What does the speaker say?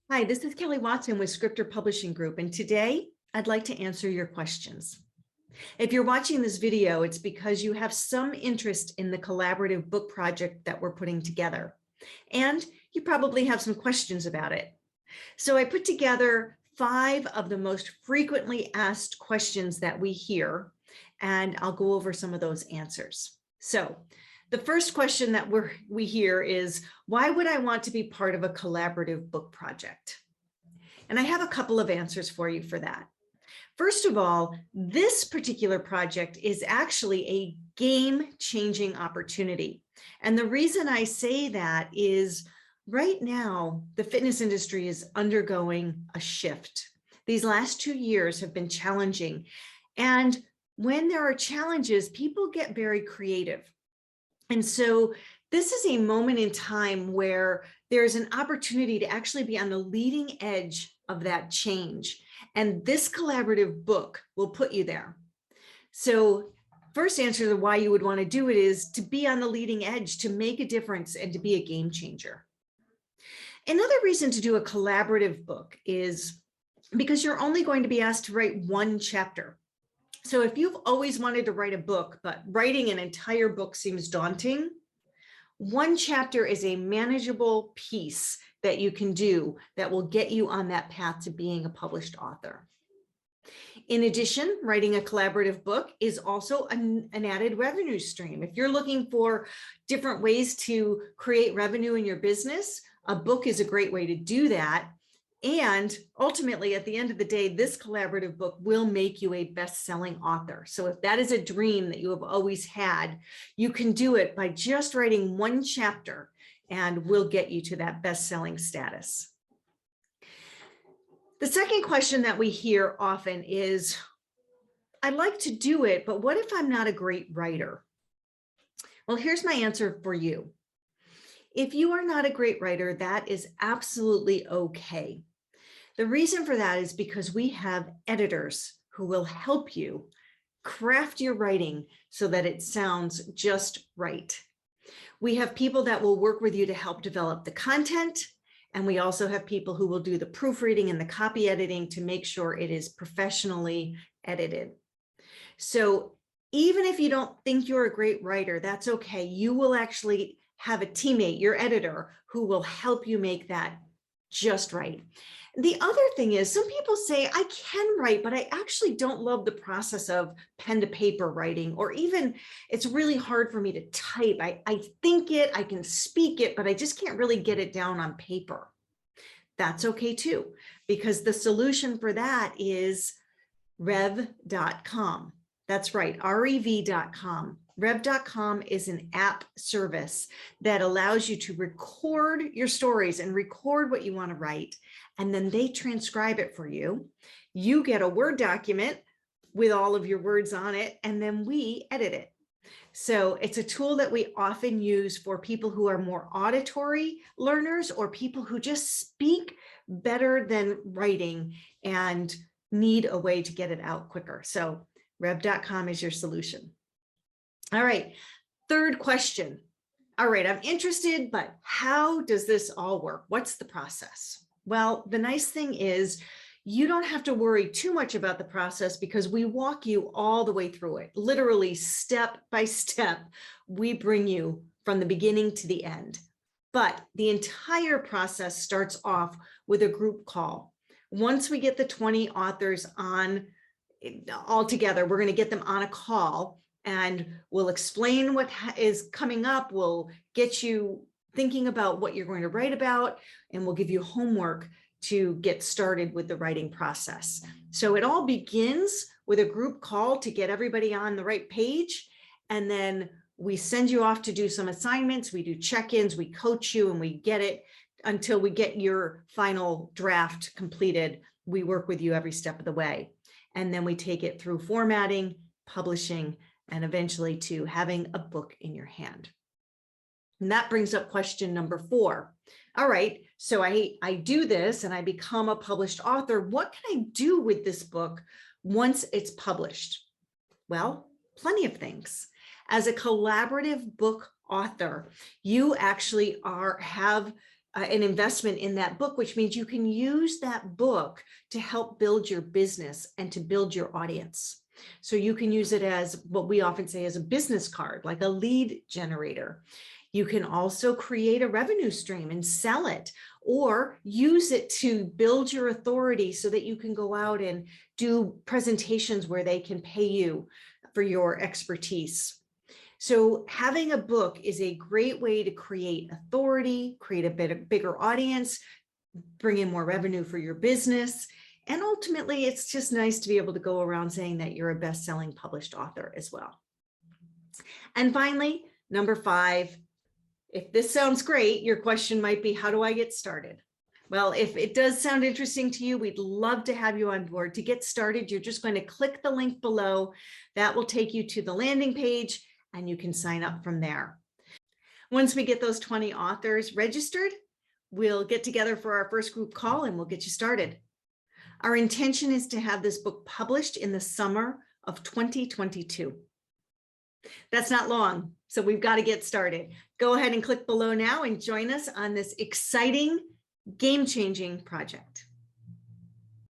Hi, this is Kelly Watson with Scriptor Publishing Group, and today I'd like to answer your questions. If you're watching this video, it's because you have some interest in the collaborative book project that we're putting together, and you probably have some questions about it. So I put together 5 of the most frequently asked questions that we hear, and I'll go over some of those answers. So the first question that we hear is, why would I want to be part of a collaborative book project? And I have a couple of answers for you for that. First of all, this particular project is actually a game-changing opportunity. And the reason I say that is right now, the fitness industry is undergoing a shift. These last 2 years have been challenging. And when there are challenges, people get very creative. And so this is a moment in time where there's an opportunity to actually be on the leading edge of that change. And this collaborative book will put you there. So first answer to why you would want to do it is to be on the leading edge, to make a difference, and to be a game changer. Another reason to do a collaborative book is because you're only going to be asked to write one chapter. So if you've always wanted to write a book, but writing an entire book seems daunting, one chapter is a manageable piece that you can do that will get you on that path to being a published author. In addition, writing a collaborative book is also an added revenue stream. If you're looking for different ways to create revenue in your business, a book is a great way to do that. And ultimately, at the end of the day, this collaborative book will make you a best-selling author. So if that is a dream that you have always had, you can do it by just writing one chapter, and we'll get you to that best-selling status. The second question that we hear often is, I'd like to do it, but what if I'm not a great writer? Well, here's my answer for you. If you are not a great writer, that is absolutely okay. The reason for that is because we have editors who will help you craft your writing so that it sounds just right. We have people that will work with you to help develop the content, and we also have people who will do the proofreading and the copy editing to make sure it is professionally edited. So even if you don't think you're a great writer, that's okay. You will actually have a teammate, your editor, who will help you make that just right. The other thing is, some people say, I can write, but I actually don't love the process of pen to paper writing, or even it's really hard for me to type. I think it, I can speak it, but I just can't really get it down on paper. That's okay too, because the solution for that is rev.com. That's right, rev.com. Rev.com is an app service that allows you to record your stories and record what you want to write, and then they transcribe it for you. You get a Word document with all of your words on it, and then we edit it. So it's a tool that we often use for people who are more auditory learners, or people who just speak better than writing and need a way to get it out quicker. So rev.com is your solution. All right, third question. All right, I'm interested, but how does this all work? What's the process? Well, the nice thing is you don't have to worry too much about the process, because we walk you all the way through it. Literally step by step, we bring you from the beginning to the end. But the entire process starts off with a group call. Once we get the 20 authors on all together, we're going to get them on a call, and we'll explain what is coming up. We'll get you thinking about what you're going to write about, and we'll give you homework to get started with the writing process. So it all begins with a group call to get everybody on the right page, and then we send you off to do some assignments. We do check-ins, we coach you, and we get it until we get your final draft completed. We work with you every step of the way, and then we take it through formatting, publishing, and eventually to having a book in your hand. And that brings up question number 4. All right, so I do this and I become a published author. What can I do with this book once it's published? Well, plenty of things. As a collaborative book author, you actually have an investment in that book, which means you can use that book to help build your business and to build your audience. So you can use it as what we often say as a business card, like a lead generator. You can also create a revenue stream and sell it, or use it to build your authority so that you can go out and do presentations where they can pay you for your expertise. So having a book is a great way to create authority, create a bigger audience, bring in more revenue for your business. And ultimately, it's just nice to be able to go around saying that you're a best-selling published author as well. And finally, number 5, if this sounds great, your question might be, how do I get started? Well, if it does sound interesting to you, we'd love to have you on board. To get started, you're just going to click the link below. That will take you to the landing page, and you can sign up from there. Once we get those 20 authors registered, we'll get together for our first group call and we'll get you started. Our intention is to have this book published in the summer of 2022. That's not long, so we've got to get started. Go ahead and click below now and join us on this exciting, game-changing project.